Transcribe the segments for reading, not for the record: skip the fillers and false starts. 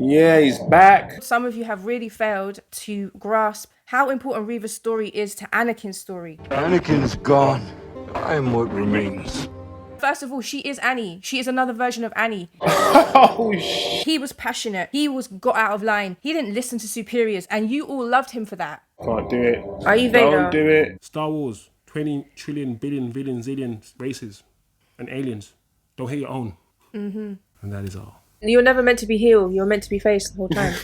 Yeah, he's back. Some of you have really failed to grasp how important Reva's story is to Anakin's story. Anakin's gone. I am what remains. First of all, she is Annie. She is another version of Annie. Oh, shit. He was passionate. He was got out of line. He didn't listen to superiors, and you all loved him for that. Can't do it. Are you Vader? Don't do it. Star Wars, 20 trillion, billion, zillion races and aliens. Don't hate your own. Mm-hmm. And that is all. You were never meant to be heel. You were meant to be face the whole time.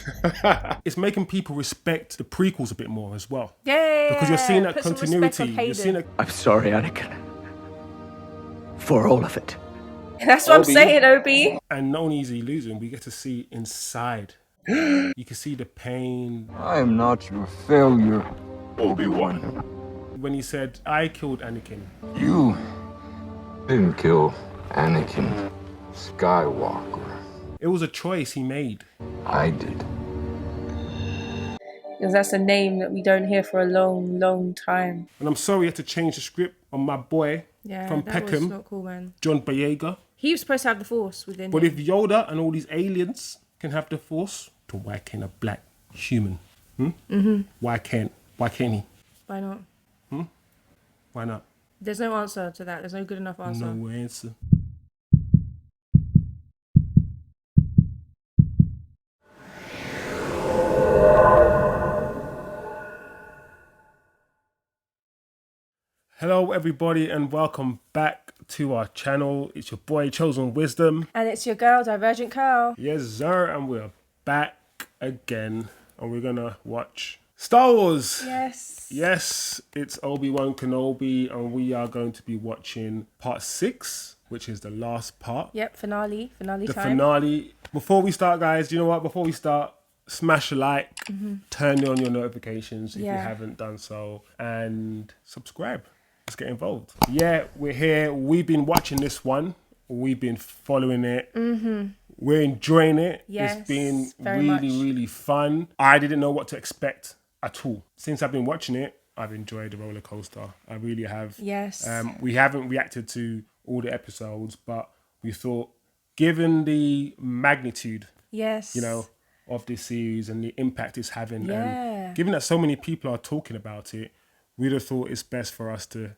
It's making people respect the prequels a bit more as well. Yeah. Because you're seeing that Put some continuity. respect on You're seeing that. I'm sorry, Anakin. For all of it. That's what I'm saying, Obi. And not only is he losing, we get to see inside. You can see the pain. I am not your failure, Obi-Wan. When he said, I killed Anakin. You didn't kill Anakin Skywalker. It was a choice he made. I did. Because that's a name that we don't hear for a long, long time. And I'm sorry you had to change the script on my boy from that Peckham, was not cool, man. John Boyega. He was supposed to have the Force within But him. if Yoda and all these aliens can have the Force, then why can't a black human? Why can't he? Why not? Why not? There's no answer to that. There's no good enough answer. No answer. Hello everybody and welcome back to our channel. It's your boy Chosen Wizdom. And it's your girl, Divergent Curl. Yes sir, and we're back again and we're gonna watch Star Wars. Yes, it's Obi Wan Kenobi and we are going to be watching part 6, which is the last part. Yep, finale The time. finale. Before we start, guys, you know what? Before we start, smash a like, turn on your notifications if you haven't done so, and subscribe. Let's get involved. Yeah, we're here. We've been watching this one. We've been following it. We're enjoying it. Yes, it's been very much. really fun. I didn't know what to expect at all. Since I've been watching it, I've enjoyed the roller coaster. I really have. Yes. We haven't reacted to all the episodes, but we thought, given the magnitude, Yes. of this series and the impact it's having, Yeah. and given that so many people are talking about it, we'd have thought it's best for us to,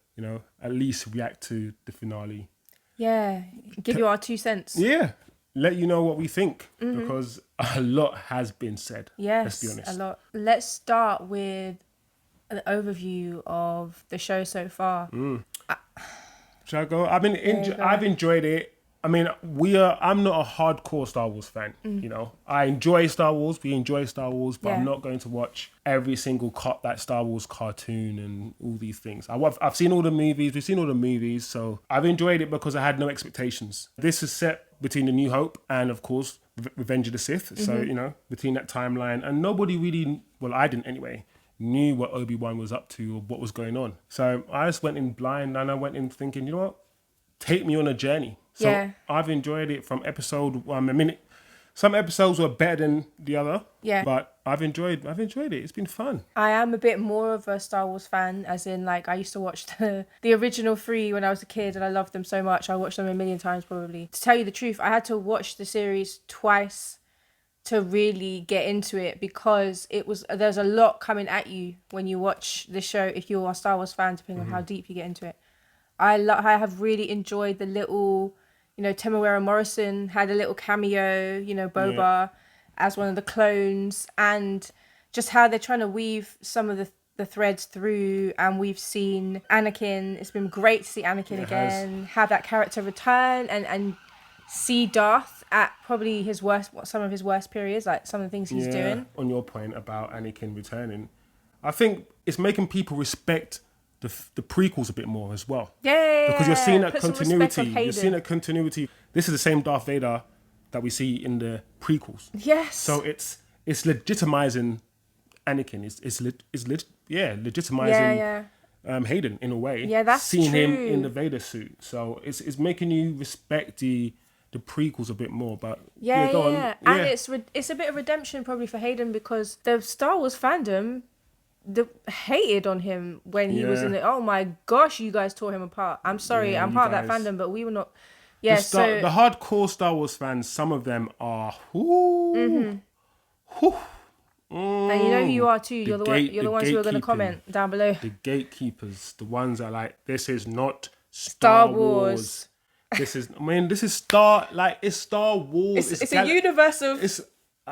at least react to the finale. Yeah. Give you our 2 cents. Yeah, let you know what we think, because a lot has been said. Yes, let's be honest. a lot. Let's start with an overview of the show so far. Shall I go? I've enjoyed it. I mean, I'm not a hardcore Star Wars fan, I enjoy Star Wars, we enjoy Star Wars, but I'm not going to watch every single that Star Wars cartoon and all these things. I've seen all the movies, we've seen all the movies, so I've enjoyed it because I had no expectations. This is set between The New Hope and, of course, Revenge of the Sith, so, between that timeline, and nobody really, well, I didn't anyway, knew what Obi-Wan was up to or what was going on. So I just went in blind and I went in thinking, you know what, take me on a journey. So I've enjoyed it from episode 1. Some episodes were better than the other. Yeah. But I've enjoyed it. It's been fun. I am a bit more of a Star Wars fan, as in, like, I used to watch the original 3 when I was a kid, and I loved them so much. I watched them a million times probably. To tell you the truth, I had to watch the series twice to really get into it, because there's a lot coming at you when you watch the show if you're a Star Wars fan, depending on how deep you get into it. I have really enjoyed the little, Temuera Morrison had a little cameo, Boba as one of the clones, and just how they're trying to weave some of the threads through. And we've seen Anakin. It's been great to see Anakin again, have that character return, and see Darth at probably some of his worst periods, like some of the things he's doing. On your point about Anakin returning, I think it's making people respect the prequels a bit more as well. Yeah. Because you're seeing that Put some continuity. respect on You're seeing that continuity. This is the same Darth Vader that we see in the prequels. Yes. So it's legitimizing Anakin. It's legitimizing Hayden in a way. Yeah, that's seeing true. him in the Vader suit. So it's making you respect the prequels a bit more. But go on. And it's a bit of redemption probably for Hayden, because the Star Wars fandom hated on him when he was in it. Oh my gosh, you guys tore him apart. I'm sorry, I'm part of that fandom, but we were not. Yeah, the hardcore Star Wars fans, some of them are And you know who you are too. You're the ones who are going to comment down below. The gatekeepers, the ones that are like, this is not Star Wars. This is, this is Star Wars. It's a universe of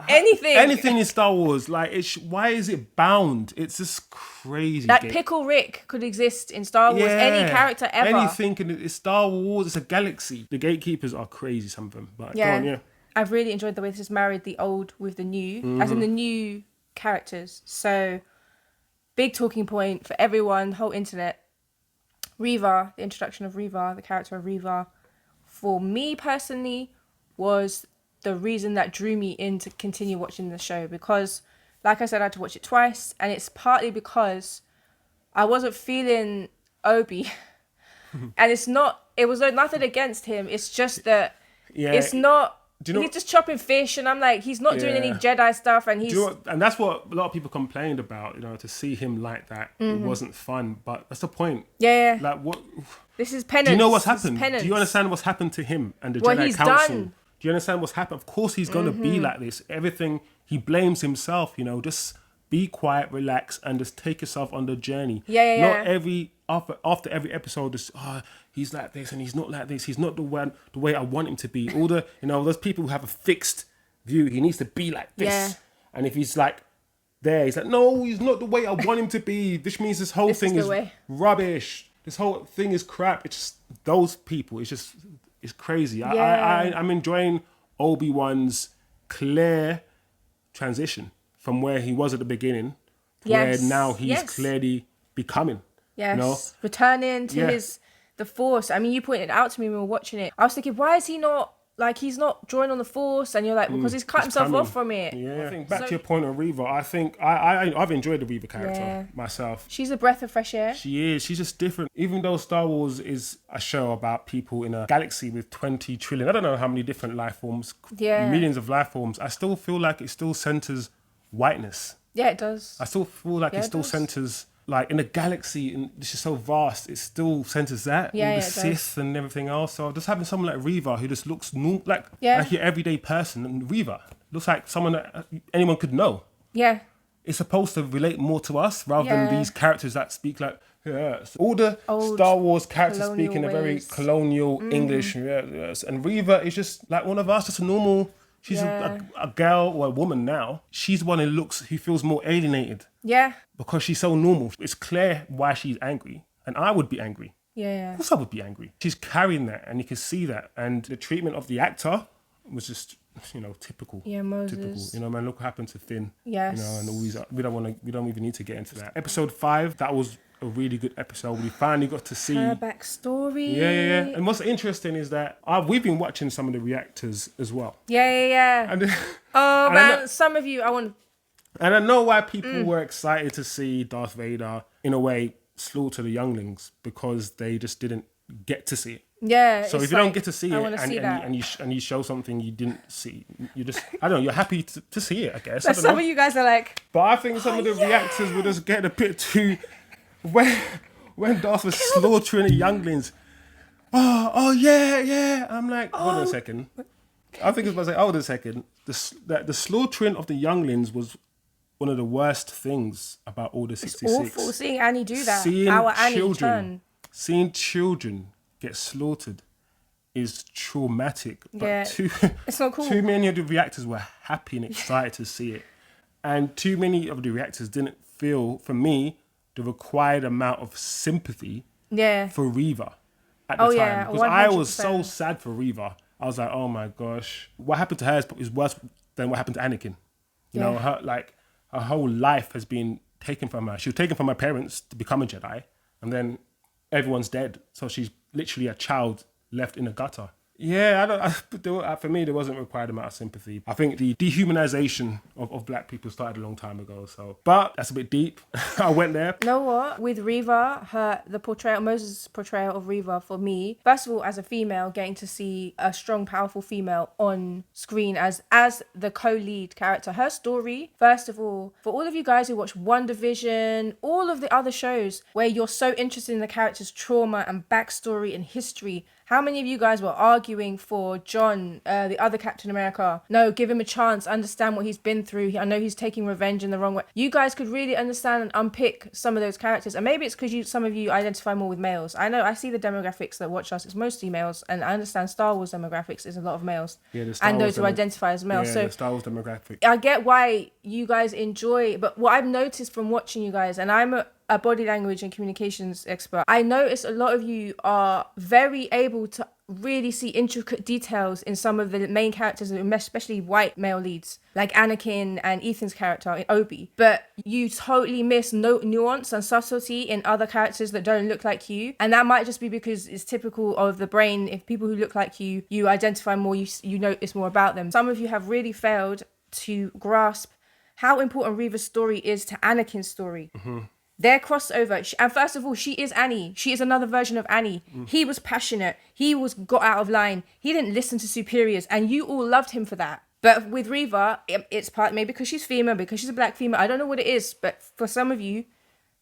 anything. Anything in Star Wars. Like, why is it bound? It's just crazy. Like Pickle Rick could exist in Star Wars. Any character ever. Anything. It's Star Wars. It's a galaxy. The gatekeepers are crazy, some of them. But go on, I've really enjoyed the way this has married the old with the new, as in the new characters. So, big talking point for everyone, whole internet. Reva, the introduction of Reva, the character of Reva, for me personally, was the reason that drew me in to continue watching the show. Because, like I said, I had to watch it twice, and it's partly because I wasn't feeling Obi. And it was nothing against him. It's just that it's not. He's just chopping fish, and I'm like, he's not doing any Jedi stuff, and he's... and that's what a lot of people complained about, to see him like that. It wasn't fun, but that's the point. Yeah. Like, what... This is penance. Do you know what's happened? Do you understand what's happened to him and the Jedi Council? Done. Do you understand what's happened? Of course he's going to be like this. Everything, he blames himself, just be quiet, relax, and just take yourself on the journey. Not after every episode, just, he's like this and he's not like this. He's not the way I want him to be. All the, those people who have a fixed view. He needs to be like this. Yeah. And if he's like there, he's like, no, he's not the way I want him to be. Which means this whole thing is rubbish. This whole thing is crap. It's just those people. It's crazy. Yeah. I'm enjoying Obi-Wan's clear transition from where he was at the beginning to where now he's clearly becoming. Yes. Returning to the Force. I mean, you pointed out to me when we were watching it. I was thinking, why is he not, he's not drawing on the Force? And you're like, because he's cut himself off from it. Yeah. I think back to your point on Reva, I think I've enjoyed the Reva character myself. She's a breath of fresh air. She is. She's just different. Even though Star Wars is a show about people in a galaxy with 20 trillion, I don't know how many different life forms, millions of life forms, I still feel like it still centers whiteness. Yeah, it does. I still feel like it still centers... Like in a galaxy, and this is so vast, it still centers that. Yeah, all the Sith and everything else. So just having someone like Reva who just looks like your everyday person, and Reva looks like someone that anyone could know. Yeah. It's supposed to relate more to us rather than these characters that speak like, all the old Star Wars characters speak in a very colonial English. And Reva is just like one of us, just a normal... She's a girl or a woman now. She's the one who feels more alienated. Yeah. Because she's so normal. It's clear why she's angry. And I would be angry. Yeah. Of course I would be angry. She's carrying that and you can see that. And the treatment of the actor was just, typical. Yeah, Moses. Typical. Man, look what happened to Finn. Yes. And all these, we don't even need to get into that. Episode 5, that was a really good episode. We finally got to see her backstory. Yeah. And what's interesting is that we've been watching some of the reactors as well. Yeah. And some of you, and I know why people were excited to see Darth Vader, in a way, slaughter the younglings, because they just didn't get to see it. Yeah. So if you don't get to see it and you show something you didn't see, you just, I don't know, you're happy to see it, I guess. But some of you guys are like... But I think some of the reactors were just getting a bit too... When Darth was slaughtering the younglings, yeah. I'm like, hold on a second. I think it's about to say, hold on a second. The slaughtering of the younglings was one of the worst things about Order 66. It's awful seeing Annie do that. Seeing children get slaughtered is traumatic. But it's not cool. Too many of the reactors were happy and excited to see it. And too many of the reactors didn't feel, for me, the required amount of sympathy for Reva at the time. Because I was so sad for Reva. I was like, oh my gosh. What happened to her is worse than what happened to Anakin. Her whole life has been taken from her. She was taken from her parents to become a Jedi. And then everyone's dead. So she's literally a child left in a gutter. Yeah, for me, there wasn't a required amount of sympathy. I think the dehumanization of black people started a long time ago. But that's a bit deep. I went there. You know what? With Reva, Moses' portrayal of Reva, for me, first of all, as a female, getting to see a strong, powerful female on screen as the co-lead character. Her story, first of all, for all of you guys who watch WandaVision, all of the other shows where you're so interested in the character's trauma and backstory and history, how many of you guys were arguing for John, the other Captain America? No, give him a chance, understand what he's been been through. I know he's taking revenge in the wrong way. You guys could really understand and unpick some of those characters. And maybe it's because some of you identify more with males. I know I see the demographics that watch us. It's mostly males. And I understand Star Wars demographics is a lot of males. Yeah, the Star and Wars those who identify as males. Yeah, so the Star Wars demographic. I get why you guys enjoy, but what I've noticed from watching you guys, and I'm a body language and communications expert, I notice a lot of you are very able to really see intricate details in some of the main characters, especially white male leads, like Anakin and Ethan's character in Obi. But you totally miss nuance and subtlety in other characters that don't look like you. And that might just be because it's typical of the brain. If people who look like you identify more, you notice more about them. Some of you have really failed to grasp how important Reva's story is to Anakin's story. Mm-hmm. Their crossover, and first of all, she is Annie. She is another version of Annie. He was passionate. He was got out of line. He didn't listen to superiors, and you all loved him for that. But with Reva, it's part maybe because she's female, because she's a black female. I don't know what it is, but for some of you,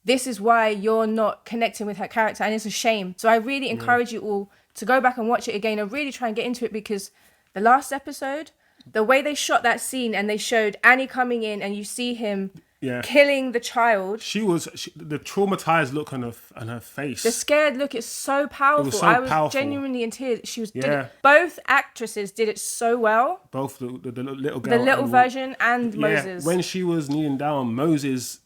this is why you're not connecting with her character, and it's a shame. So I really encourage you all to go back and watch it again and really try and get into it, because the last episode, the way they shot that scene and they showed Annie coming in and you see him killing the child. The traumatized look on her face. The scared look is so powerful. It was so I was powerful. genuinely in tears. Both actresses did it so well. Both the little girl. The little version and Moses. When she was kneeling down, Moses,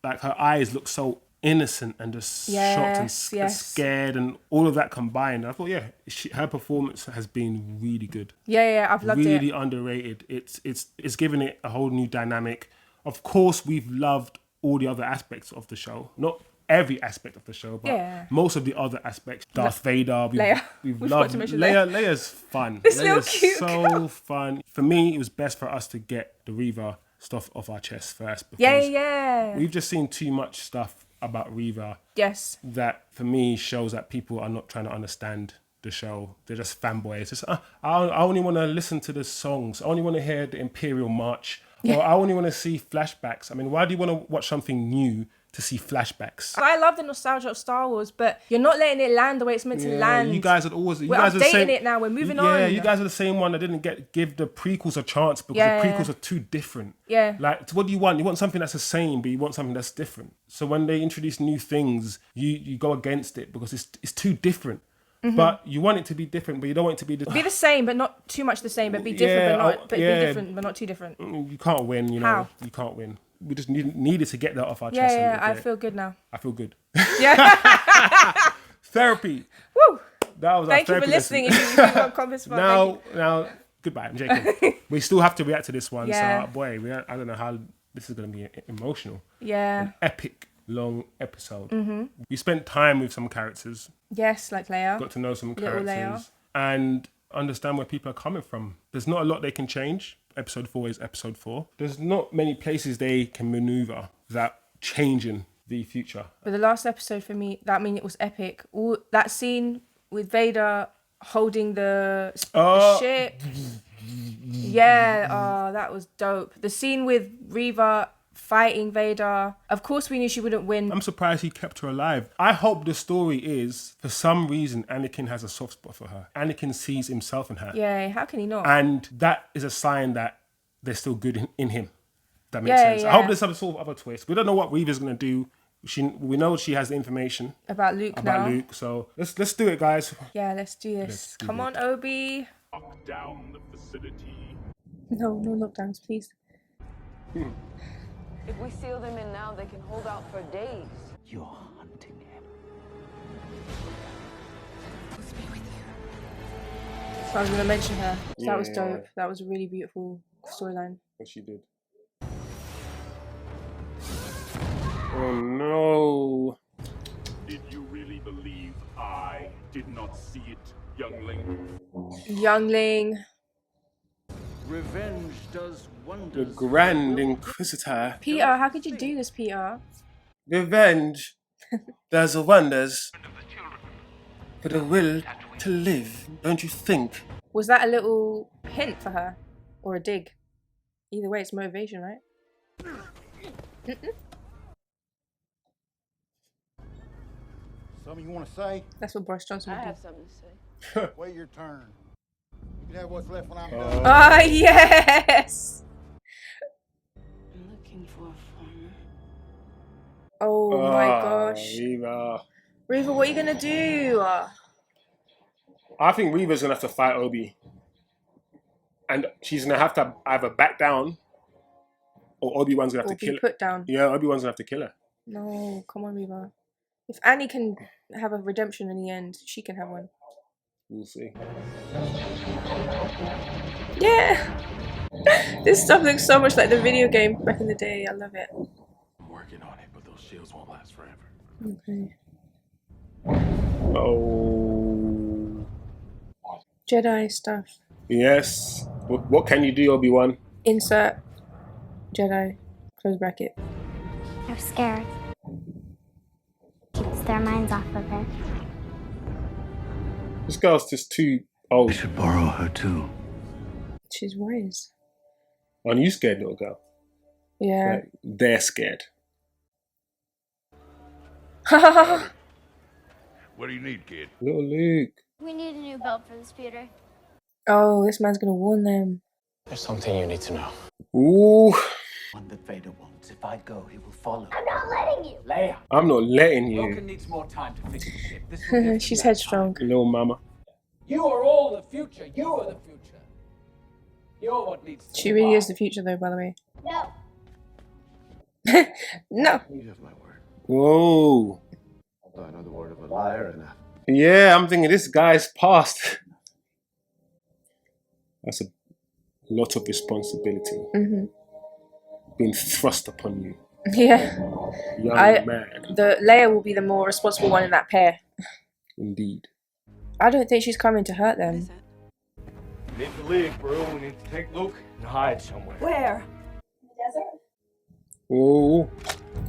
like her eyes looked so innocent and just shocked and scared, and all of that combined. I thought, her performance has been really good. I've loved it. Really underrated. It's given it a whole new dynamic. Of course, we've loved all the other aspects of the show. Not every aspect of the show, but most of the other aspects. Darth Vader, we've loved. Leia's fun. This little cute so girl. Fun. For me, it was best for us to get the Reva stuff off our chest first. Because we've just seen too much stuff about Reva. Yes. That, for me, shows that people are not trying to understand the show. They're just fanboys. It's, I only want to listen to the songs. I only want to hear the Imperial March. Or I only want to see flashbacks. I mean, why do you want to watch something new to see flashbacks? I love the nostalgia of Star Wars, but you're not letting it land the way it's meant to land. You guys are always... We're updating it now. We're moving on. Yeah, you guys are the same one that didn't give the prequels a chance because the prequels are too different. Yeah. Like, what do you want? You want something that's the same, but you want something that's different. So when they introduce new things, you go against it because it's too different. Mm-hmm. But you want it to be different, but you don't want it to be be the same, but not too much the same. But be different, be different, but not too different. You can't win, you know. How? You can't win. We just needed to get that off our chest. Yeah, I feel good now. I feel good. Yeah. Therapy. Woo. That was Thank you for listening. If you want comments for now, goodbye. I'm joking. We still have to react to this one. Yeah. So, boy, I don't know how this is going to be emotional. Yeah. An epic long episode. Mm-hmm. We spent time with some characters. Yes, like Leia. Got to know some Little characters. And understand where people are coming from. There's not a lot they can change. Episode 4 is episode 4. There's not many places they can maneuver without changing the future. But the last episode for me, it was epic. All that scene with Vader holding the ship. Yeah, that was dope. The scene with Reva fighting Vader. Of course we knew she wouldn't win. I'm surprised he kept her alive. I hope the story is, for some reason, Anakin has a soft spot for her. Anakin sees himself in her. Yeah, how can he not? And that is a sign that they're still good in him. That makes sense. Yeah. I hope there's some sort of other twist. We don't know what Reva's going to do. We know she has the information about Luke now. So let's do it, guys. Yeah, let's do this. Come on, Obi. Lock down the facility. No lockdowns, please. If we seal them in now, they can hold out for days. You're hunting him. Let's be with you. So I was going to mention her. So that was dope. That was a really beautiful storyline. What she did. Oh no. Did you really believe I did not see it, youngling? Youngling. Revenge does The wonders. Grand Inquisitor. Peter, how could you do this, Peter? Revenge does wonders for the will to live, don't you think? Was that a little hint for her? Or a dig? Either way, it's motivation, right? Something you want to say? That's what Boris Johnson I would have do. something to say. Wait your turn. You can have what's left when I'm done. Oh, yes! Oh my gosh. Reva. Reva, what are you gonna do? I think Reva's gonna have to fight Obi. And she's gonna have to either back down or Obi-Wan's gonna have Or to be kill her. put down. Yeah, Obi-Wan's gonna have to kill her. No, come on, Reva. If Annie can have a redemption in the end, she can have one. We'll see. Yeah! This stuff looks so much like the video game back in the day. I love it. I'm working on it, but those shields won't last forever. Okay. Oh. Jedi stuff. Yes. What can you do, Obi-Wan? Insert Jedi. Close bracket. They're scared. Keeps their minds off of it. This girl's just too I old. should borrow her too. She's wise. Aren't you scared, little girl? Yeah. Like, they're scared. What do you need, kid? Little Luke. We need a new belt for the speeder. Oh, this man's gonna warn them. There's something you need to know. Ooh. One that Vader wants. If I go, he will follow. I'm not letting you. Leia. I'm not letting you. Vulcan needs more time to fix the ship. This will give him She's that headstrong. Little mama. time. You are all the future. You are the future. You're what needs to She really is the survive. future, though, by the way. No. No. You have my word. Whoa. Although I know the word of a liar and a... Yeah, I'm thinking this guy's past. That's a lot of responsibility Mm-hmm. being thrust upon you, Yeah. young man. The Leia will be the more responsible one in that pair. Indeed. I don't think she's coming to hurt them. We need to leave, bro. We need to take Luke and hide somewhere. Where? Oh,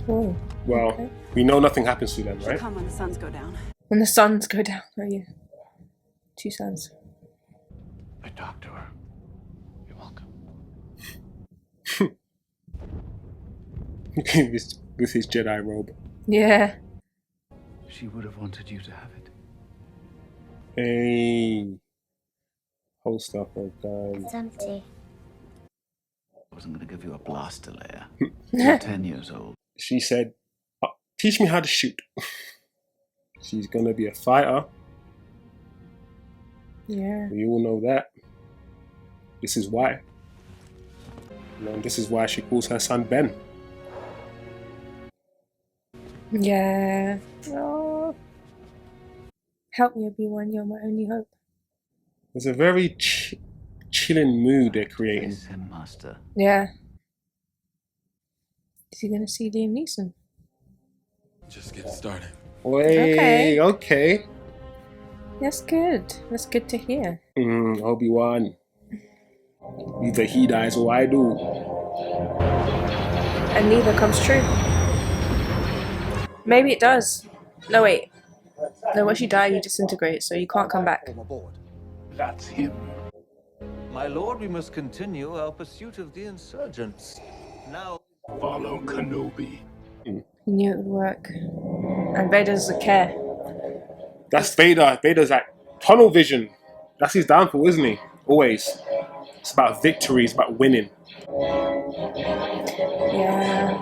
Oh. well, Okay. we know nothing happens to them, right? Come when the suns go down. When the suns go down. Oh, yeah. 2 suns. I talked to her. You're welcome. with his Jedi robe. Yeah. She would have wanted you to have it. Hey. Holster up her gun. It's empty. I wasn't going to give you a blaster, Leia. You're 10 years old. She said, teach me how to shoot. She's gonna be a fighter. Yeah. We all know that. This is why. And this is why she calls her son Ben. Yeah. Oh. Help me, Obi-Wan. You're my only hope. There's a very chilling mood they're creating. Face him, Master. Yeah. Is he gonna see Liam Neeson? Just get started. Wait, okay. That's good. That's good to hear. Obi-Wan. Either he dies or I do. And neither comes true. Maybe it does. No, wait. No, once you die, you disintegrate, so you can't come back. That's him. My lord, we must continue our pursuit of the insurgents. Now, Follow Kenobi. He knew it would work. And Vader doesn't care. That's Vader. Vader's like tunnel vision. That's his downfall, isn't he? Always. It's about victory. It's about winning. Yeah.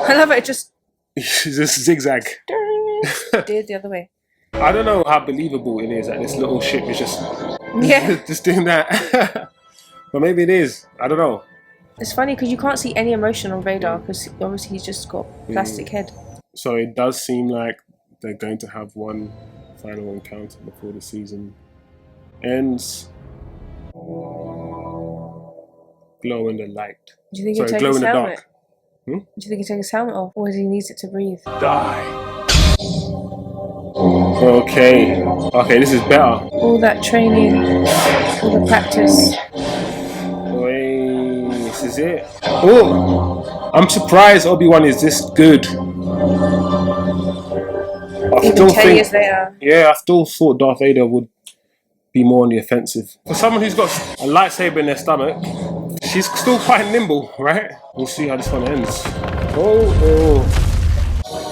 I love it. It just Just zigzag. did the other way. I don't know how believable it is that this little ship is just Yeah. just doing that. But maybe it is. I don't know. It's funny because you can't see any emotion on Vader because obviously he's just got plastic head. So it does seem like they're going to have one final encounter before the season ends. Glow in the light. Do you think Sorry, he'll take glow his in the helmet? dark. Do you think he'll take his helmet off or does he needs it to breathe? Die. Okay. Okay, this is better. All that training, all the practice. Wait, this is it. Oh, I'm surprised Obi-Wan is this good. I Even 10 years later. Yeah, I still thought Darth Vader would be more on the offensive. For someone who's got a lightsaber in their stomach, she's still quite nimble, right? We'll see how this one ends. Oh.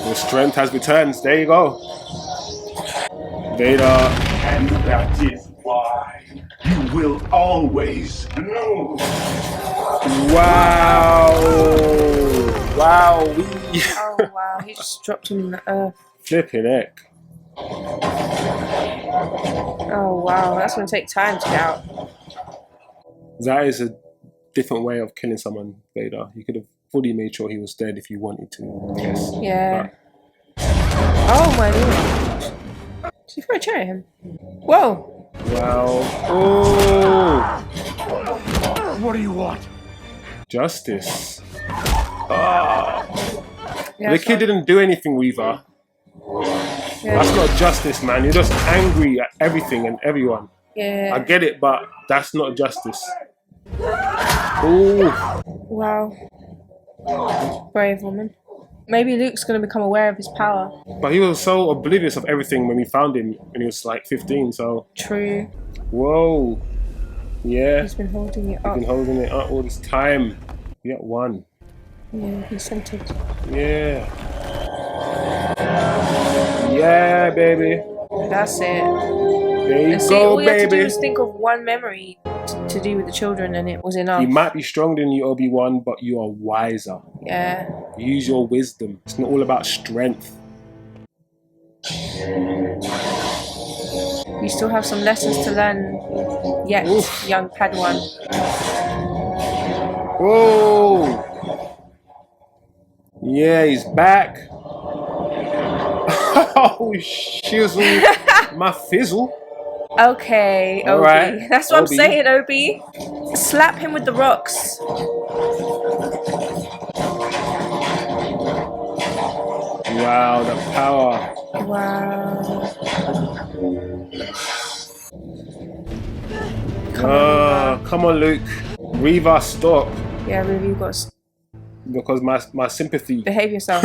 The strength has returned. There you go. Vader. And that is why you will always know. Wow. Wow. Oh wow, he just dropped him in the earth. Flipping heck. Oh wow, that's gonna take time to get out. That is a different way of killing someone, Vader. You could have fully made sure he was dead if you wanted to, I guess. Yeah. But oh my lord. She threw a chair at him. Whoa. wow. Oh. What do you want? Justice. Ah. Yeah, The kid didn't do anything, Reva. Yeah. That's not justice, man. You're just angry at everything and everyone. Yeah. I get it, but that's not justice. Ooh. Wow. Brave woman. Maybe Luke's gonna become aware of his power. But he was so oblivious of everything when we found him when he was like 15, so. True. Whoa. Yeah. He's been holding it up. He's been holding it up all this time. We got one. Yeah, he's centered. Yeah. Yeah, baby. That's it. There you And see, go, all you had to do baby. was think of one memory to do with the children, and it was enough. He might be stronger than you, Obi-Wan, but you are wiser. Yeah. Use your wisdom. It's not all about strength. You still have some lessons to learn yet, Oof. young Padawan. Whoa! Yeah, he's back. Oh, shizzle. My fizzle. Okay, All Obi. right, That's what Obi. I'm saying, Obi. Slap him with the rocks. Wow, the power. Wow. Come on, Luke. Reva, stop. Yeah, really, you got to Because my sympathy. behave yourself.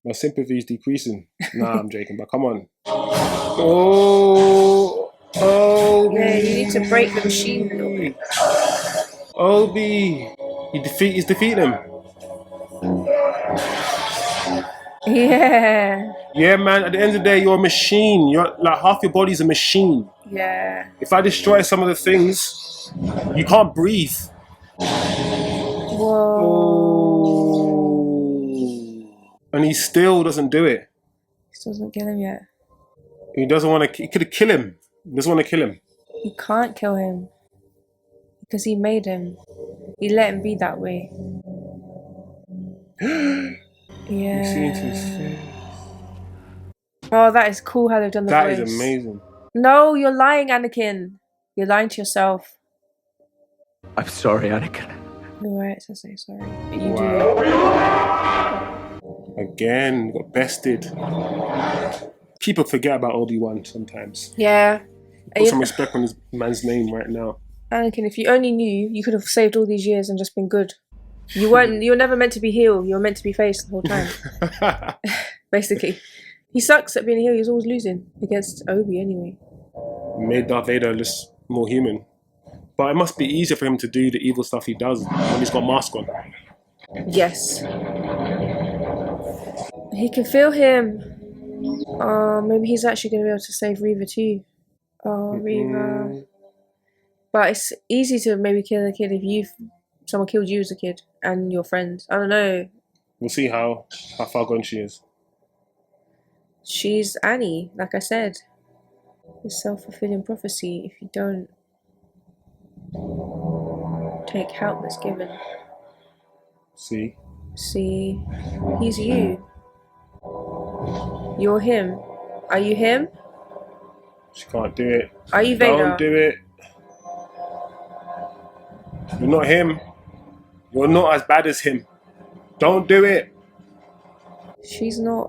My sympathy is decreasing. Nah, I'm joking, but come on. Oh, Yeah, you need to break the machine a little bit. Obi, he's defeating him. Yeah. Yeah, man. At the end of the day, you're a machine. You're like half your body's a machine. Yeah. If I destroy some of the things, you can't breathe. Whoa. Oh. And he still doesn't do it. He doesn't get him yet. He doesn't want to. He could kill him. He doesn't want to kill him. You can't kill him. Because he made him. He let him be that way. Yeah. You see into his face. Oh, that is cool how they've done the voice. That is amazing. No, you're lying, Anakin. You're lying to yourself. I'm sorry, Anakin. No rights to say sorry. But you Again, got bested. People forget about Obi-Wan sometimes. do. Yeah. Put some respect on this man's name right now. Anakin, if you only knew, you could have saved all these years and just been good. You were never meant to be heel. You were meant to be face the whole time. Basically. He sucks at being a heel. He's always losing against Obi anyway. Made Darth Vader just more human. But it must be easier for him to do the evil stuff he does when he's got mask on. Yes. He can feel him. Maybe he's actually going to be able to save Reva too. Oh, Reva. But it's easy to maybe kill a kid if someone killed you as a kid and your friends. I don't know. We'll see how far gone she is. She's Annie, like I said. It's self-fulfilling prophecy if you don't take help that's given. See? See, he's you. You're him. Are you him? She can't do it. Are you Vader? Don't do it. You're not him. You're not as bad as him. Don't do it. She's not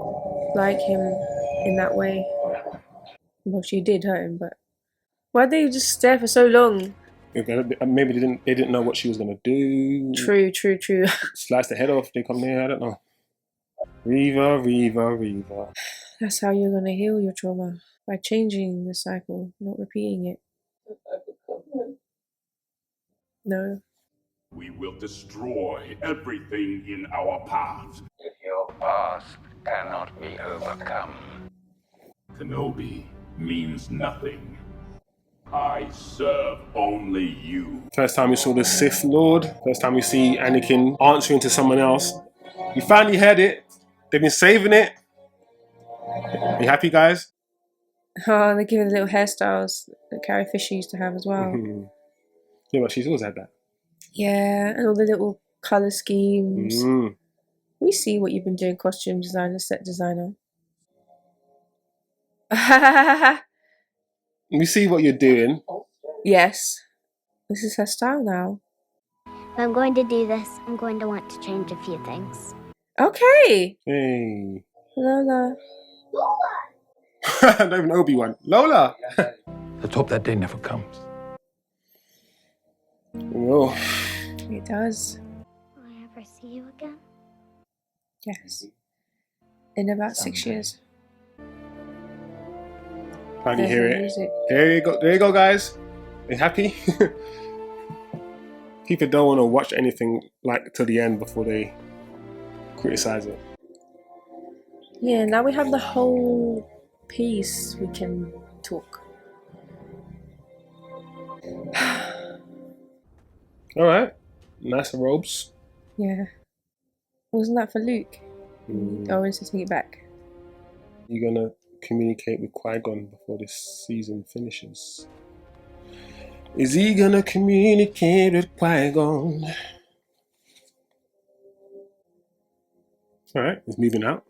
like him in that way. Well, she did hurt him, but why'd they just stare for so long? Maybe they didn't know what she was gonna do. True. Slice the head off. They come there. I don't know. Reva. That's how you're gonna heal your trauma, by changing the cycle, not repeating it. No. We will destroy everything in our path. Your past cannot be overcome. Kenobi means nothing. I serve only you. First time we saw the Sith Lord. First time we see Anakin answering to someone else. You finally had it. They've been saving it. Are you happy, guys? Oh, they give her the little hairstyles that Carrie Fisher used to have as well. Yeah, but she's always had that. Yeah, and all the little colour schemes. We see what you've been doing, costume designer, set designer. We see what you're doing. Yes. This is her style now. If I'm going to do this, I'm going to want to change a few things. Okay. Hey. Lola. Not even Obi Wan. Lola. Let's hope that day never comes. Oh. It does. Will I ever see you again? Yes. In about 6 years. Can you hear it? Music. There you go. There you go, guys. Are you happy? People don't want to watch anything like to the end before they criticize it. Yeah, now we have the whole piece. We can talk. All right. Nice robes. Yeah. Wasn't that for Luke? Oh, is to take it back? You're gonna communicate with Qui-Gon before this season finishes. Is he gonna communicate with Qui-Gon? Alright, he's moving out.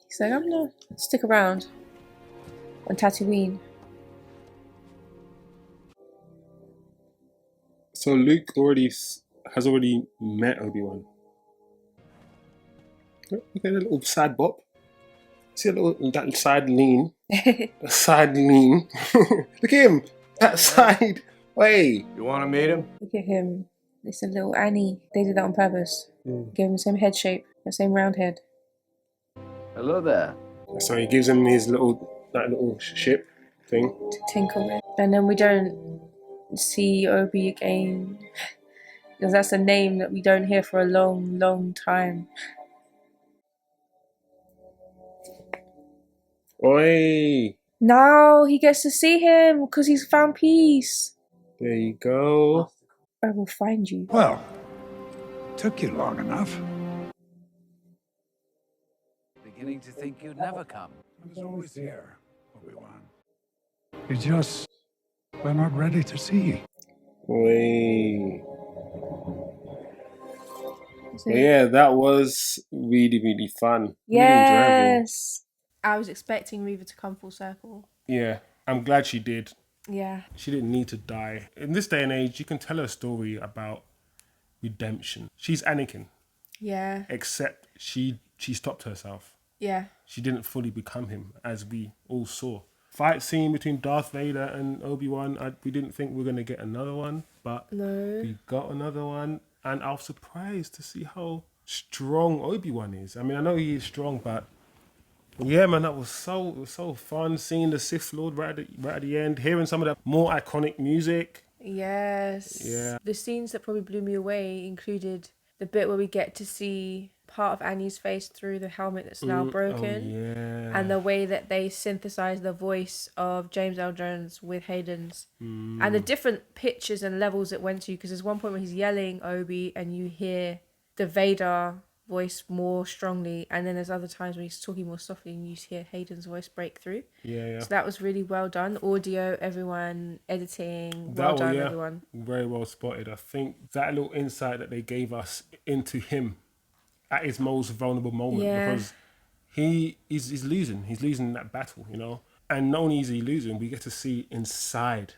He's like, I'm gonna stick around on Tatooine. So Luke has already met Obi Wan. Look at a little side bop. See that side lean. A side lean. Look at him. That side. Hey. You want to meet him? Look at him. It's a little Annie. They did that on purpose. Gave him the same head shape, the same round head. Hello there. So he gives him his that little ship thing to tinkle with. And then we don't see Obi again. Because that's a name that we don't hear for a long, long time. Oi! Now he gets to see him because he's found peace. There you go. I will find you. Well, took you long enough. Beginning to think you'd never come. I was always here, Obi-Wan. You just were not ready to see. Oi! Yeah, that was really, really fun. Yes. I was expecting Reva to come full circle. Yeah, I'm glad she did. Yeah. She didn't need to die. In this day and age, you can tell a story about redemption. She's Anakin. Yeah. Except she stopped herself. Yeah. She didn't fully become him, as we all saw. Fight scene between Darth Vader and Obi-Wan. We didn't think we were going to get another one, but we got another one. And I was surprised to see how strong Obi-Wan is. I mean, I know he is strong, but yeah, man, that was so fun seeing the Sith Lord right at the end, hearing some of the more iconic music. Yes. Yeah. The scenes that probably blew me away included the bit where we get to see part of Annie's face through the helmet that's now broken. Oh, yeah. And the way that they synthesize the voice of James L. Jones with Hayden's. And the different pitches and levels it went to, because there's one point where he's yelling Obi and you hear the Vader voice more strongly, and then there's other times when he's talking more softly and you hear Hayden's voice break through. Yeah. So that was really well done. Audio, everyone, editing, well done, everyone. Very well spotted. I think that little insight that they gave us into him at his most vulnerable moment, because he's losing. He's losing that battle, you know. And not only is he losing, we get to see inside.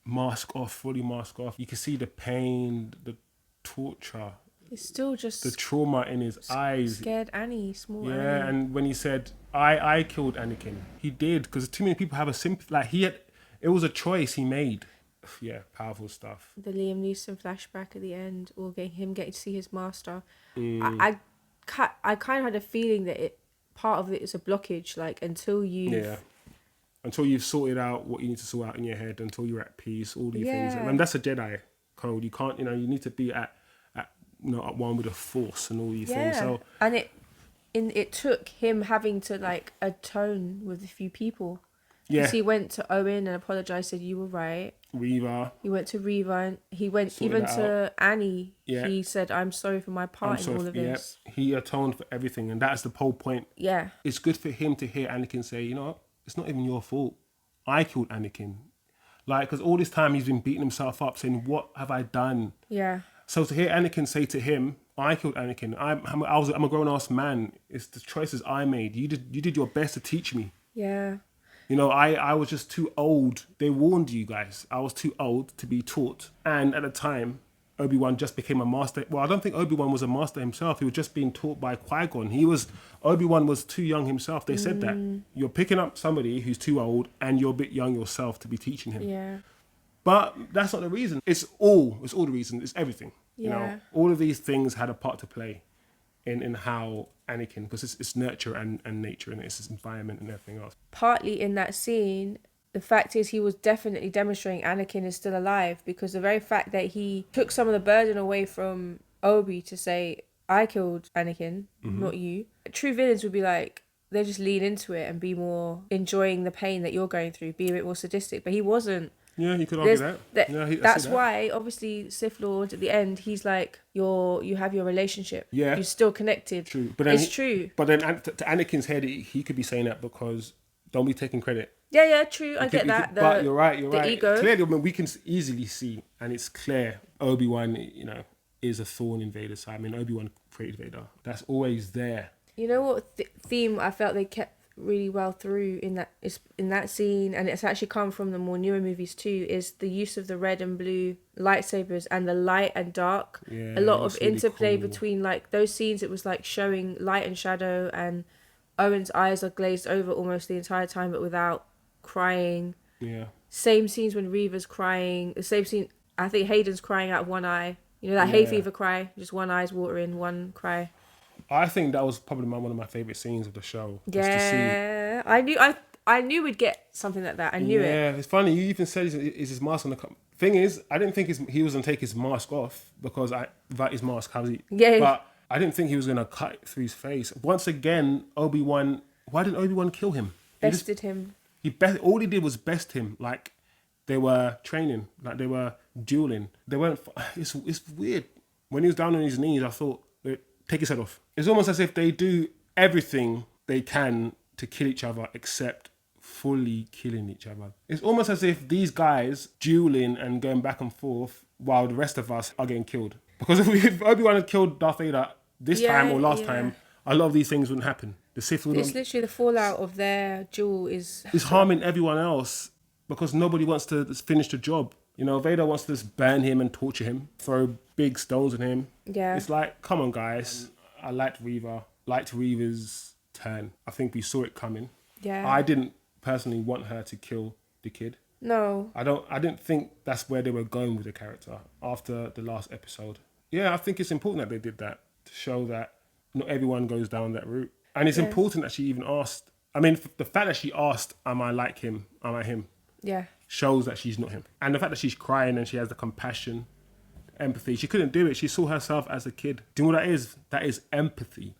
Mask off, fully mask off. You can see the pain, the torture. It's still just the trauma in his eyes. Scared Annie, small Annie. Annie. And when he said, I killed Anakin, he did, because too many people have a sympathy. Like, it was a choice he made. Yeah, powerful stuff. The Liam Neeson flashback at the end, or him getting to see his master. I kind of had a feeling that part of it is a blockage, like until you've sorted out what you need to sort out in your head, until you're at peace, all these things. And that's a Jedi code. You can't, you need to be at one with the Force and all these things. So, and it took him having to like atone with a few people. Yeah. Because he went to Owen and apologized, said you were right. Reva. He went to Reva, and he went Sorted even that to Annie. Yeah. He said, "I'm sorry for my part in all of this." He atoned for everything, and that's the whole point. Yeah. It's good for him to hear Anakin say, you know what? It's not even your fault. I killed Anakin. Like, because all this time he's been beating himself up, saying, what have I done? Yeah. So to hear Anakin say to him, I killed Anakin. I'm a grown-ass man. It's the choices I made. You did your best to teach me. Yeah. You know, I was just too old. They warned you guys. I was too old to be taught. And at the time, Obi-Wan just became a master. Well, I don't think Obi-Wan was a master himself. He was just being taught by Qui-Gon. Obi-Wan was too young himself. They said that. You're picking up somebody who's too old and you're a bit young yourself to be teaching him. Yeah. But that's not the reason. It's all the reason. It's everything. Yeah. You know, all of these things had a part to play in how Anakin, because it's nurture and nature and it's his environment and everything else. Partly in that scene, the fact is he was definitely demonstrating Anakin is still alive, because the very fact that he took some of the burden away from Obi to say, I killed Anakin, not you. True villains would be like, they just lean into it and be more enjoying the pain that you're going through, be a bit more sadistic. But he wasn't. Yeah, you could argue that. That's why, obviously, Sith Lord at the end, he's like, you have your relationship. Yeah. You're still connected. True. But then true. But then to Anakin's head, he could be saying that because don't be taking credit. Yeah, true. I get that. But you're right. The ego. Clearly, I mean, we can easily see, and it's clear, Obi-Wan, is a thorn in Vader's side. I mean, Obi-Wan created Vader. That's always there. You know what theme I felt they kept really well through in that scene, and it's actually come from the more newer movies too, is the use of the red and blue lightsabers and the light and dark. Yeah, a lot of really interplay cool. between like those scenes. It was like showing light and shadow, and Owen's eyes are glazed over almost the entire time, but without crying. Yeah. Same scenes when Reva's crying. The same scene, I think Hayden's crying out of one eye. You know that hay fever cry, just one eye's watering, one cry. I think that was probably one of my favorite scenes of the show. Yeah, I knew we'd get something like that. I knew it. Yeah, it's funny. You even said is his mask on the thing is, I didn't think he was gonna take his mask off because without his mask, how's he? Yeah. But I didn't think he was gonna cut through his face. Once again, Obi-Wan. Why didn't Obi-Wan kill him? Bested him. All he did was best him. Like they were training, like they were dueling. They weren't. It's weird. When he was down on his knees, I thought, take his head off. It's almost as if they do everything they can to kill each other except fully killing each other. It's almost as if these guys dueling and going back and forth while the rest of us are getting killed. Because if Obi-Wan had killed Darth Vader this time or last time, a lot of these things wouldn't happen. The Sith wouldn't. It's literally the fallout of their duel is harming everyone else because nobody wants to finish the job. You know, Vader wants to just burn him and torture him, throw big stones at him. Yeah. It's like, come on, guys. I liked Reva's turn. I think we saw it coming. Yeah. I didn't personally want her to kill the kid. No. I didn't think that's where they were going with the character after the last episode. Yeah, I think it's important that they did that to show that not everyone goes down that route. And it's important that she even asked. I mean, the fact that she asked, am I like him? Am I him? Yeah. Shows that she's not him. And the fact that she's crying and she has the compassion, empathy. She couldn't do it. She saw herself as a kid. Do you know what that is? That is empathy.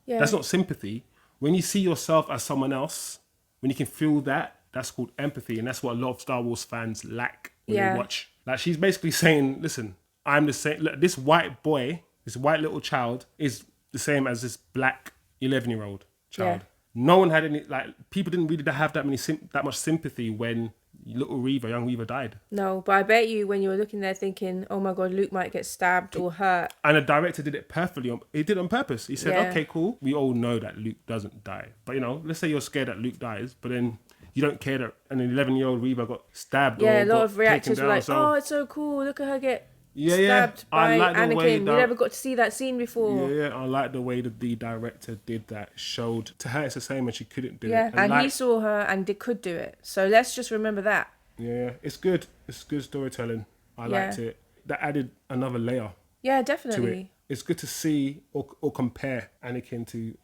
Yeah. That's not sympathy. When you see yourself as someone else, when you can feel that, that's called empathy. And that's what a lot of Star Wars fans lack when they watch. Like, she's basically saying, listen, I'm the same. Look, this white boy, this white little child is the same as this black 11-year-old child. Yeah. No one had any, people didn't really have that much sympathy when young Reva died. No, but I bet you when you were looking there thinking, oh my God, Luke might get stabbed or hurt. And the director did it perfectly. He did it on purpose. He said, okay, cool. We all know that Luke doesn't die. But, let's say you're scared that Luke dies, but then you don't care that an 11-year-old Reva got stabbed. Yeah, or a lot of reactors were like, oh, it's so cool. Look at her get stabbed by Anakin. We never got to see that scene before. Yeah, I like the way that the director did that. Showed to her it's the same and she couldn't do it. Yeah, and he saw her and could do it. So let's just remember that. Yeah, it's good. It's good storytelling. I liked it. That added another layer. Yeah, To definitely. it. It's good to see or compare Anakin to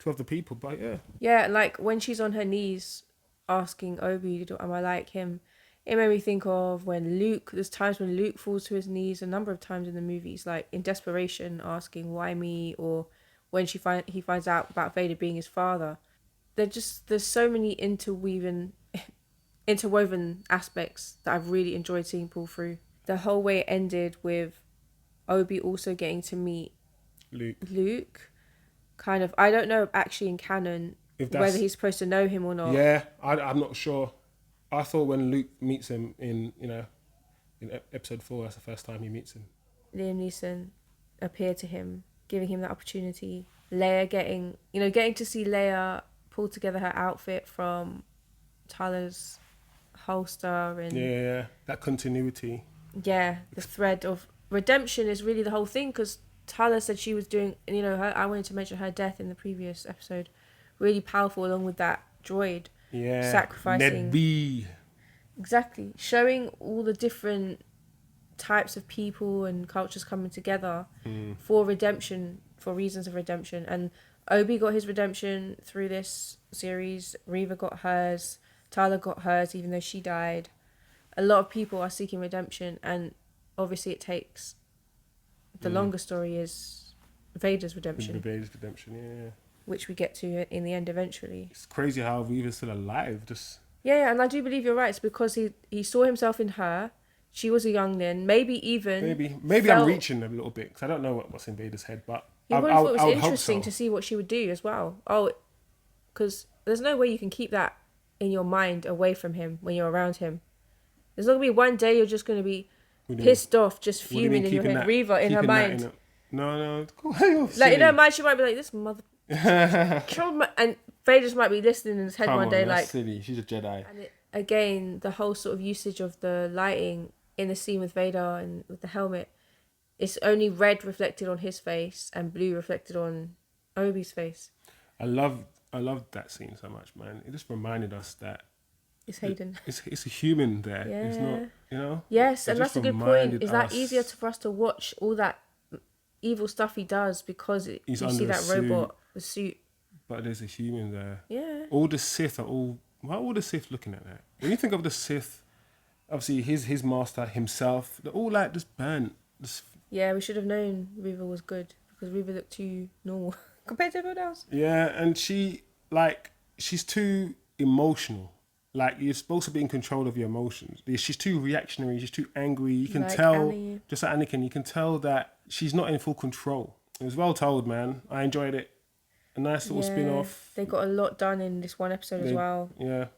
other people, but yeah. Yeah, like when she's on her knees asking Obi, am I like him? It made me think of there's times when Luke falls to his knees a number of times in the movies, like in desperation, asking why me, or when he finds out about Vader being his father. There's so many interweaving interwoven aspects that I've really enjoyed seeing pull through. The whole way it ended with Obi also getting to meet Luke. Kind of, I don't know actually in canon whether he's supposed to know him or not. Yeah, I'm not sure. I thought when Luke meets him in episode 4, that's the first time he meets him. Liam Neeson appeared to him, giving him that opportunity. Leia getting to see Leia pull together her outfit from Tala's holster and yeah, that continuity. Yeah, the thread of redemption is really the whole thing, because Tala said she was doing, I wanted to mention her death in the previous episode, really powerful, along with that droid. Yeah, sacrificing. Ned B. Exactly, showing all the different types of people and cultures coming together for redemption, for reasons of redemption. And Obi got his redemption through this series. Reva got hers. Tala got hers, even though she died. A lot of people are seeking redemption, and obviously it takes. The longer story is Vader's redemption. Vader's redemption, yeah. Which we get to in the end eventually. It's crazy how Reva's still alive. Yeah, and I do believe you're right. It's because he saw himself in her. She was a youngling. Maybe I'm reaching a little bit, because I don't know what's in Vader's head, but I thought it was interesting to see what she would do as well. Because there's no way you can keep that in your mind away from him when you're around him. There's not going to be one day you're just going to be pissed off, just fuming in your head. Reva in her mind. No. Like in her mind, she might be like, this mother... and Vader might be listening in his head one day like... silly. She's a Jedi. And again, the whole sort of usage of the lighting in the scene with Vader and with the helmet, it's only red reflected on his face and blue reflected on Obi's face. I love that scene so much, man. It just reminded us that it's Hayden. It's a human there. Yeah. It's not, Yes, and that's a good point. Is that us. easier for us to watch all that evil stuff he does because you see that robot, the suit. But there's a human there. Yeah. All the Sith why are all the Sith looking at that? When you think of the Sith, obviously his master himself, they're all like just burnt. Yeah, we should have known Reva was good, because Reva looked too normal compared to everyone else. Yeah, and she's too emotional. Like, you're supposed to be in control of your emotions. She's too reactionary. She's too angry. You can tell, Annie. Just like Anakin, you can tell that she's not in full control. It was well told, man. I enjoyed it. A nice little spin-off. They got a lot done in this one episode as well. Yeah.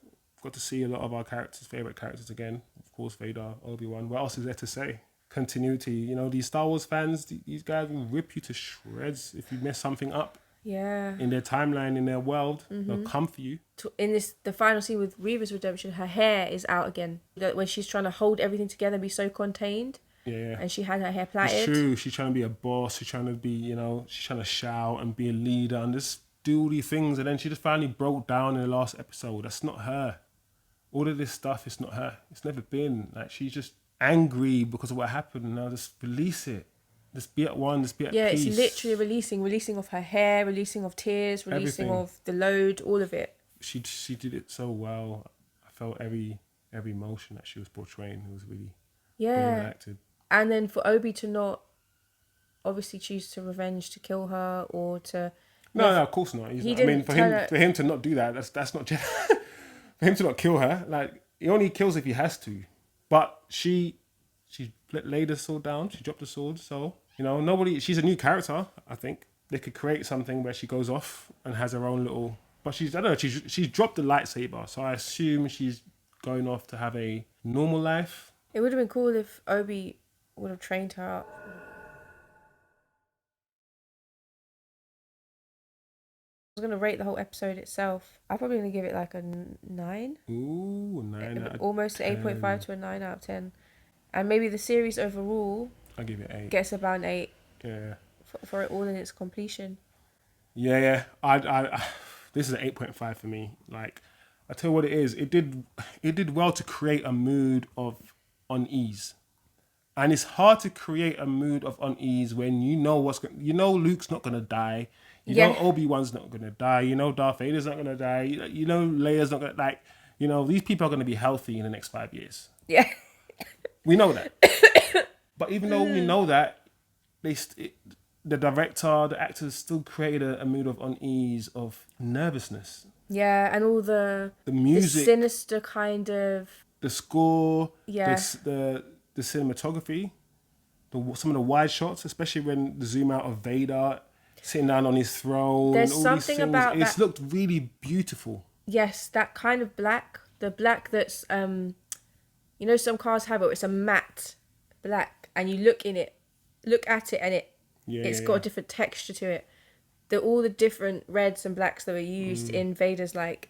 Got to see a lot of our favourite characters again. Of course, Vader, Obi Wan. What else is there to say? Continuity. These Star Wars fans, these guys will rip you to shreds if you mess something up. Yeah. In their timeline, in their world, they'll come for you. In the final scene with Reva's redemption, her hair is out again. When she's trying to hold everything together and be so contained. Yeah. And she had her hair plaited. It's true. She's trying to be a boss. She's trying to be, she's trying to shout and be a leader and just do all these things. And then she just finally broke down in the last episode. That's not her. All of this stuff is not her. It's never been. Like, she's just angry because of what happened. And now just release it. Just be at one, just be at peace. Yeah, it's literally releasing of her hair, releasing of tears, releasing of the load, all of it. She did it so well. I felt every emotion that she was portraying. It was really well acted. And then for Obi to not obviously choose to revenge, to kill her, or to... No, of course not. For him to not do that, that's not... For him to not kill her, like, he only kills if he has to. But she laid the sword down, she dropped the sword, so... she's a new character, I think. They could create something where she goes off and has her own little... But she's dropped the lightsaber, so I assume she's going off to have a normal life. It would have been cool if Obi would have trained her up. I was going to rate the whole episode itself. I'm probably going to give it like a 9. Ooh, 9 out of almost 8.5 to a 9 out of 10. And maybe the series overall... I'll give it 8. Gets about an 8. Yeah. For it all in its completion. Yeah. I this is an 8.5 for me. Like, I tell you what it is. It did well to create a mood of unease. And it's hard to create a mood of unease when Luke's not gonna die. Obi-Wan's not gonna die. Darth Vader's not gonna die. Leia's not gonna these people are gonna be healthy in the next 5 years. Yeah. We know that. But even though we know that, the director, the actors still created a mood of unease, of nervousness. Yeah, and all the music, the sinister kind of the score, yeah, the cinematography, some of the wide shots, especially when the zoom out of Vader sitting down on his throne. There's all something these things. about It's that. looked really beautiful. Yes, that kind of black, the black that's you know, some cars have it. It's a matte black, and you look at it, and it's got a different texture to it. All the different reds and blacks that were used in Vader's like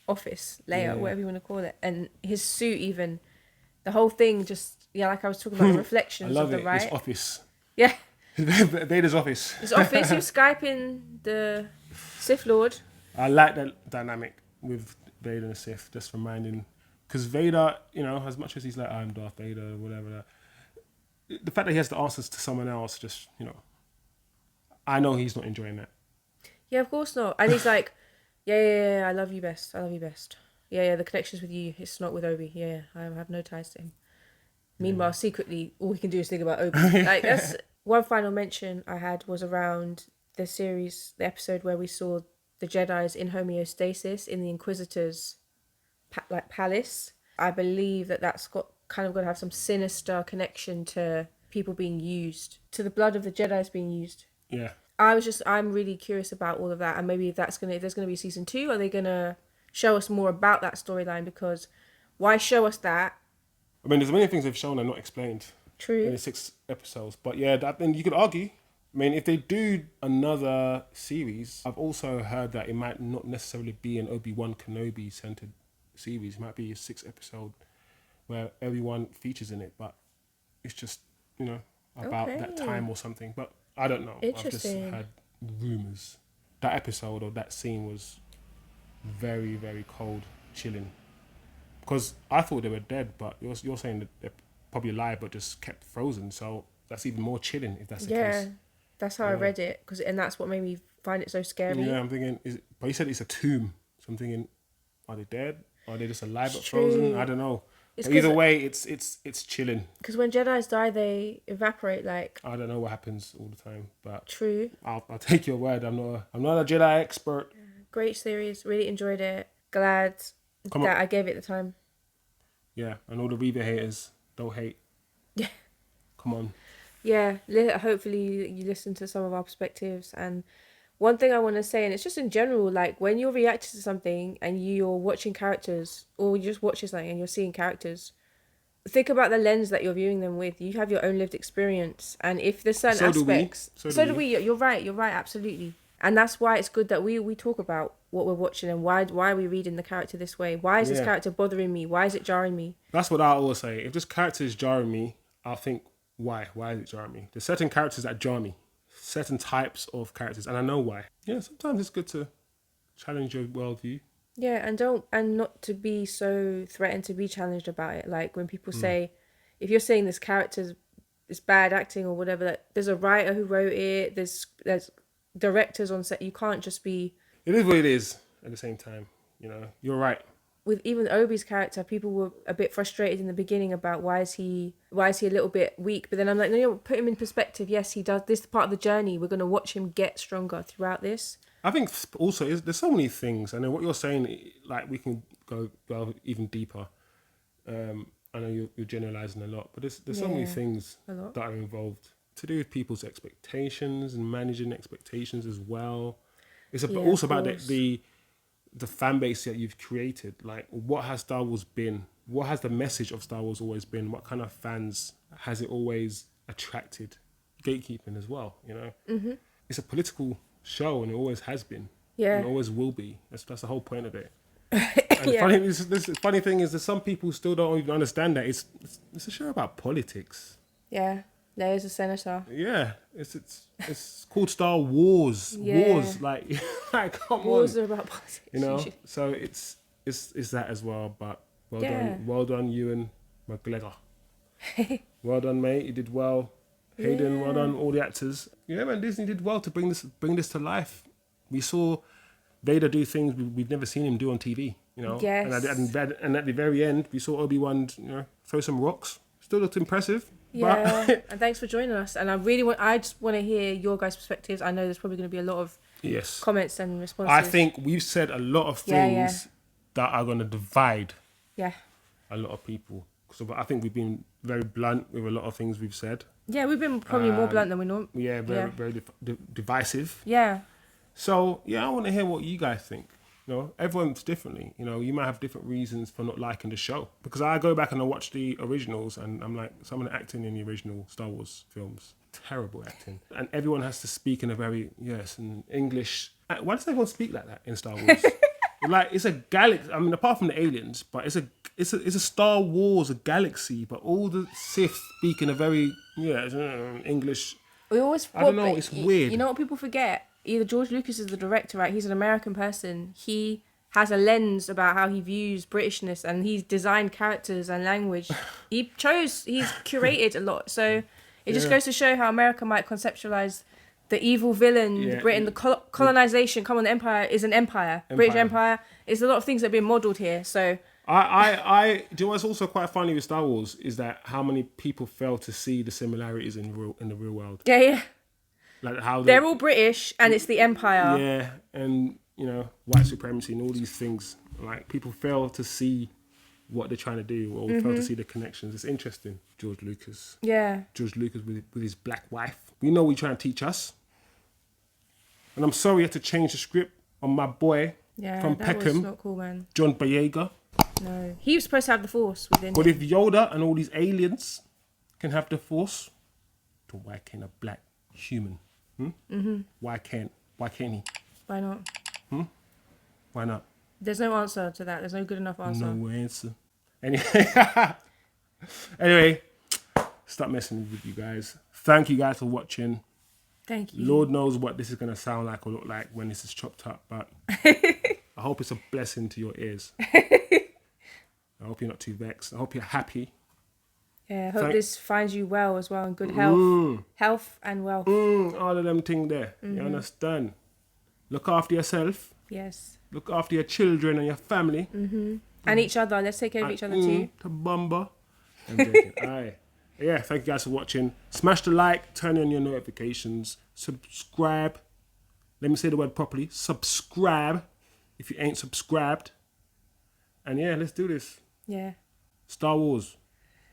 office layout, whatever you want to call it, and his suit, even the whole thing, just like I was talking about the reflections of the right. His office. Yeah. Vader's office. His office. He was Skyping the Sith Lord. I like that dynamic with Vader and the Sith, just reminding, because Vader, you know, as much as he's like, I'm Darth Vader, whatever, the fact that he has the answers to someone else, just, you know, I know he's not enjoying that. Yeah, of course not. And he's like, yeah, I love you best. I love you best. Yeah, the connection's with you. It's not with Obi. Yeah, I have no ties to him. Meanwhile, secretly, all we can do is think about Obi. Like, that's one final mention I had was around the series, the episode where we saw the Jedi's in homeostasis in the Inquisitor's palace. I believe that's got kind of going to have some sinister connection to people being used, to the blood of the Jedi's being used. Yeah. I'm really curious about all of that, and maybe if there's going to be season 2, are they going to show us more about that storyline? Because why show us that? I mean, there's many things they've shown and not explained. True. In the 6 episodes. But yeah, then you could argue. I mean, if they do another series, I've also heard that it might not necessarily be an Obi Wan Kenobi centered series. It might be a 6 episode where everyone features in it, but it's just, you know, about that time or something. But I don't know. I've just heard rumours. That episode or that scene was very, very cold, chilling. Because I thought they were dead, but you're saying that they're probably alive but just kept frozen. So that's even more chilling if that's the case. Yeah, that's how I read it. And that's what made me find it so scary. Yeah, I'm thinking, but you said it's a tomb. So I'm thinking, are they dead? Are they just alive but frozen? I don't know. Either way, it's chilling. Because when Jedis die, they evaporate. Like, I don't know what happens all the time, but true. I'll take your word. I'm not a Jedi expert. Great series. Really enjoyed it. Glad that I gave it the time. Yeah, and all the Reva haters, don't hate. Yeah. Come on. Yeah, hopefully you listen to some of our perspectives. And one thing I want to say, and it's just in general, like when you're reacting to something and you're watching characters, or you just watching something and you're seeing characters, think about the lens that you're viewing them with. You have your own lived experience, and if there's certain aspects, so do we. You're right, absolutely. And that's why it's good that we talk about what we're watching and why are we reading the character this way? Why is this character bothering me? Why is it jarring me? That's what I always say. If this character is jarring me, I'll think, why? Why is it jarring me? There's certain characters that jar me. Certain types of characters, and I know why. Yeah, sometimes it's good to challenge your worldview. Yeah, and not to be so threatened to be challenged about it. Like when people say, if you're saying this character's is bad acting or whatever, that there's a writer who wrote it. There's directors on set. You can't just be. It is what it is. At the same time, you know, you're right. With even Obi's character, people were a bit frustrated in the beginning about why is he a little bit weak. But then I'm like, no, put him in perspective. Yes, he does. This is part of the journey. We're going to watch him get stronger throughout this. I think also there's so many things. I know what you're saying. Like we can go even deeper. I know you're generalizing a lot, but there's so many things that are involved to do with people's expectations and managing expectations as well. It's also about the fan base that you've created. Like, what has Star Wars been? What has the message of Star Wars always been? What kind of fans has it always attracted? Gatekeeping as well, you know? Mm-hmm. It's a political show and it always has been. Yeah. And it always will be. That's the whole point of it. And the funny thing is that some people still don't even understand that it's a show about politics. Yeah. There's a senator. Yeah, it's called Star Wars. Yeah. Wars, like come on. Wars are about politics. You know, so it's that as well. But well done, Ewan McGregor. Well done, mate. You did well. Hayden, well done, all the actors. Yeah, man, Disney did well to bring this to life. We saw Vader do things we've never seen him do on TV. You know, yes. And at the very end, we saw Obi-Wan, throw some rocks. Still looked impressive. Yeah, and thanks for joining us. And I just want to hear your guys' perspectives. I know there's probably going to be a lot of Yes. comments and responses. I think we've said a lot of things that are going to divide a lot of people. So I think we've been very blunt with a lot of things we've said. Yeah, we've been probably more blunt than we normally. Yeah, very divisive. Yeah. So I want to hear what you guys think. You know, everyone's differently. You know, you might have different reasons for not liking the show. Because I go back and I watch the originals, and I'm like, some of the acting in the original Star Wars films, terrible acting. And everyone has to speak in a very in English. Why does everyone speak like that in Star Wars? Like, it's a galaxy. I mean, apart from the aliens, but it's a Star Wars, a galaxy. But all the Sith speak in a very English. We always. I don't know. It's weird. You know what people forget? Either George Lucas is the director, right? He's an American person. He has a lens about how he views Britishness, and he's designed characters and language. He's curated a lot. So it just goes to show how America might conceptualize the evil villain, Britain, the colonization. Come on, the empire is an empire. British Empire. It's a lot of things that have been modelled here. So I do you know what's also quite funny with Star Wars is that how many people fail to see the similarities in the real world. Yeah. Like how they're all British, and it's the empire. Yeah, and white supremacy and all these things. Like, people fail to see what they're trying to do, or fail to see the connections. It's interesting. George Lucas. Yeah. George Lucas with his black wife. We know what he's trying to teach us. And I'm sorry you had to change the script on my boy from that Peckham. was not cool, man. John Boyega. No, he was supposed to have the Force within. But if Yoda and all these aliens can have the Force, then why can't a black human? Why can't he? Why not? Why not? There's no answer to that. There's no good enough answer. No answer. Anyway, stop messing with you guys. Thank you guys for watching. Thank you. Lord knows what this is going to sound like or look like when this is chopped up, but I hope it's a blessing to your ears. I hope you're not too vexed. I hope you're happy. Yeah, I hope this finds you well as well, in good health. Health and wealth. All of them things there. You understand? Look after yourself. Yes. Look after your children and your family. And each other. Let's take care of each other too. To bumba. I'm joking. Aye. Yeah, thank you guys for watching. Smash the like, turn on your notifications, subscribe. Let me say the word properly. Subscribe if you ain't subscribed. And yeah, let's do this. Yeah. Star Wars.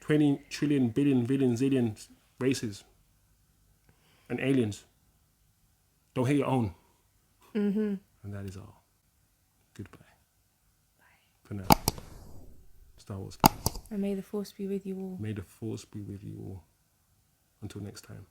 20 trillion, billion, villain, zillion races. And aliens. Don't hate your own. And that is all. Goodbye. Bye. For now. Star Wars fans. And may the Force be with you all. May the Force be with you all. Until next time.